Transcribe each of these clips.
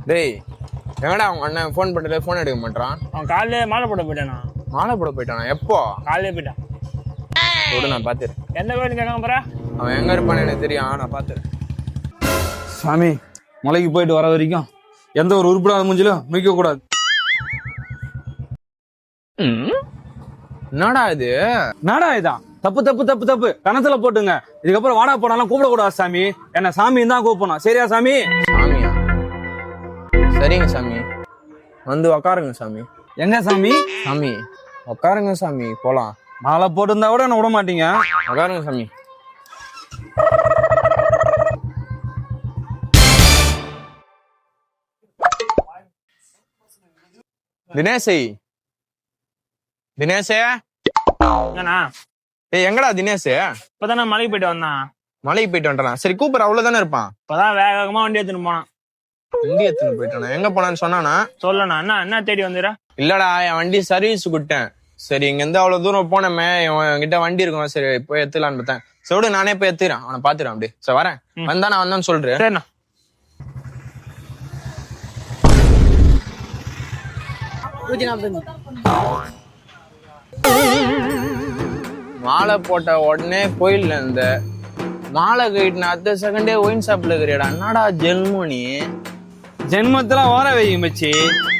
டேய் எங்கடா அவங்க அண்ணன் ஃபோன் பண்ணிட்டு ஃபோன் எடுக்க மாட்டான். அவன் காலையிலே மாலை போட போயிட்டானா? மாலை போட போயிட்டானா? எப்போ? காலையிலே போயிட்டான். விடு, நான் பாத்துறேன். எந்த கோயிலுக்கு கேட்காம போற? அவன் எங்க இருப்பான்னு எனக்கு தெரியும், நான் பாத்துறேன். சாமி, மலைக்கு போயிட்டு வர வரைக்கும் எந்த ஒரு உருப்படாத மூஞ்சிலும் மிக்க கூடாது. என்னடா இது? நாடா இதான் தப்பு தப்பு தப்பு தப்பு கணத்துல போட்டுங்க. இதுக்கப்புறம் வாடா போனாலும் கூப்பிடக்கூடாது சாமி. என்ன சாமி தான் கூப்பிடணும். சரியா சாமி? சாமியா? சரிங்க சாமி, வந்து உக்காருங்க சாமி. எங்க சாமி? சாமி உக்காருங்க சாமி, போலாம். மாலை போட்டிருந்தா கூட என்ன விட மாட்டீங்க. உக்காருங்க சாமி. தினேஷை, தினேஷே, என்னண்ணா? ஏய் எங்கடா தினேஷ்? இப்பதான் நான் மலைக்கு போயிட்டு வந்தான். மலைக்கு போயிட்டு வந்துட்டான். சரி கூப்பிட, அவ்வளவுதானே இருப்பான். இப்பதான் வேக வேகமா வண்டி எடுத்துன்னு போனான். வண்டி எடுத்துன்னு போயிட்டானா? எங்க போனான்னு சொன்னானா? சொல்லண்ணா, என்ன தேடி வந்துடுற? இல்லடா, என் வண்டி சர்வீஸ் விட்டேன். சரி இங்க இருந்து அவ்வளவு தூரம் போனமே, என்கிட்ட வண்டி இருக்கும். சரி போய் எடுத்துலான்னு பார்த்தேன். சரி நானே போய் எடுத்துக்கிறேன், அவனை பாத்துறேன். அப்படி சரி வரேன். வந்தா நான் வந்தான்னு சொல்றேன். சரிண்ணா. மாலை போட்ட உடனே கோயில்ல இருந்த மாலை கட்டின அடுத்த செகண்டே ஒயின் ஷாப்ல இருக்கிறியடா. என்னடா ஜென்மோனி? ஜென்மத்துல ஓர வைங்க மச்சி.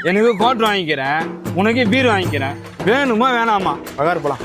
எனக்கு கோட் வாங்கிக்கிறேன், உனக்கு பீர் வாங்கிக்கிறேன். வேணுமா வேணாமா? பகார் போலாம்.